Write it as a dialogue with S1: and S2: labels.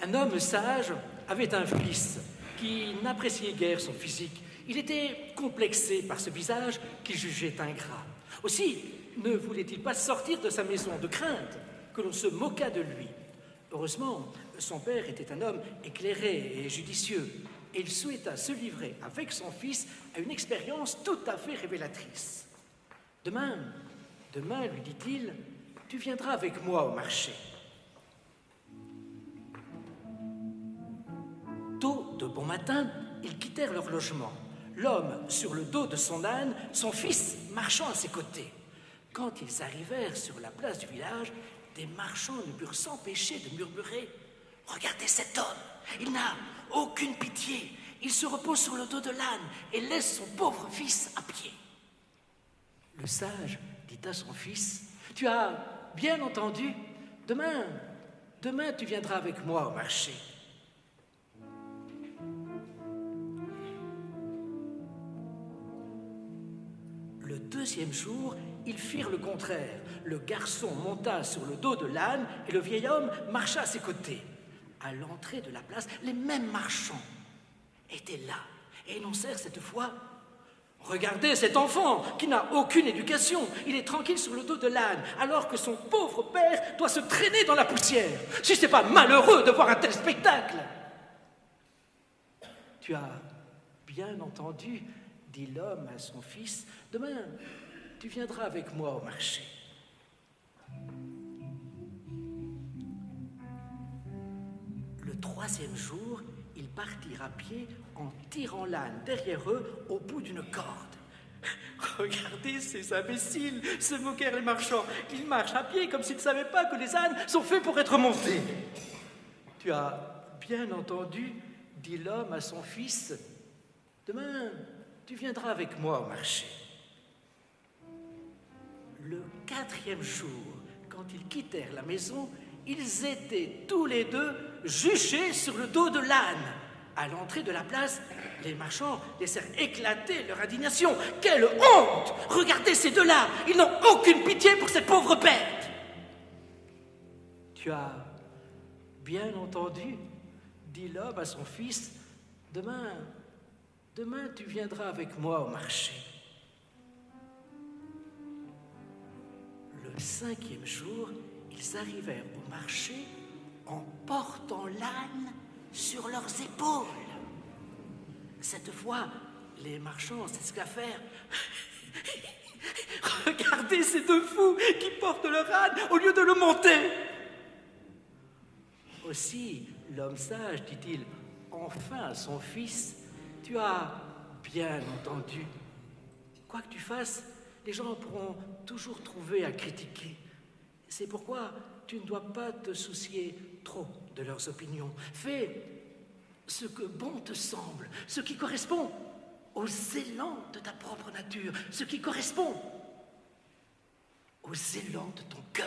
S1: Un homme sage avait un fils qui n'appréciait guère son physique. Il était complexé par ce visage qu'il jugeait ingrat. Aussi ne voulait-il pas sortir de sa maison de crainte que l'on se moquât de lui. Heureusement, son père était un homme éclairé et judicieux, et il souhaita se livrer avec son fils à une expérience tout à fait révélatrice. Demain, lui dit-il, tu viendras avec moi au marché. Tôt de bon matin, ils quittèrent leur logement. L'homme sur le dos de son âne, son fils marchant à ses côtés. Quand ils arrivèrent sur la place du village, des marchands ne purent s'empêcher de murmurer « Regardez cet homme, il n'a aucune pitié. Il se repose sur le dos de l'âne et laisse son pauvre fils à pied. » Le sage dit à son fils « Tu as bien entendu, demain tu viendras avec moi au marché. » Le deuxième jour, ils firent le contraire. Le garçon monta sur le dos de l'âne et le vieil homme marcha à ses côtés. À l'entrée de la place, les mêmes marchands étaient là et énoncèrent cette fois « Regardez cet enfant qui n'a aucune éducation. Il est tranquille sur le dos de l'âne alors que son pauvre père doit se traîner dans la poussière. Si ce n'est pas malheureux de voir un tel spectacle !» « Tu as bien entendu, dit l'homme à son fils, demain, tu viendras avec moi au marché. » Le troisième jour, ils partirent à pied en tirant l'âne derrière eux au bout d'une corde. « Regardez ces imbéciles !» se moquèrent les marchands. « Ils marchent à pied comme s'ils ne savaient pas que les ânes sont faits pour être montés. » « Tu as bien entendu, dit l'homme à son fils, demain, tu viendras avec moi au marché. » Le quatrième jour, quand ils quittèrent la maison, ils étaient tous les deux juchés sur le dos de l'âne. À l'entrée de la place, les marchands laissèrent éclater leur indignation. « Quelle honte! Regardez ces deux-là! Ils n'ont aucune pitié pour cette pauvre bête !»« Tu as bien entendu, dit l'homme à son fils, demain, tu viendras avec moi au marché. » Le cinquième jour, ils arrivèrent au marché en portant l'âne sur leurs épaules. Cette fois, les marchands s'esclaffèrent. « Regardez ces deux fous qui portent leur âne au lieu de le monter !» Aussi, l'homme sage, dit-il enfin à son fils, « Tu as bien entendu. Quoi que tu fasses, les gens pourront toujours trouver à critiquer. C'est pourquoi tu ne dois pas te soucier trop de leurs opinions. Fais ce que bon te semble, ce qui correspond aux élans de ta propre nature, ce qui correspond aux élans de ton cœur. »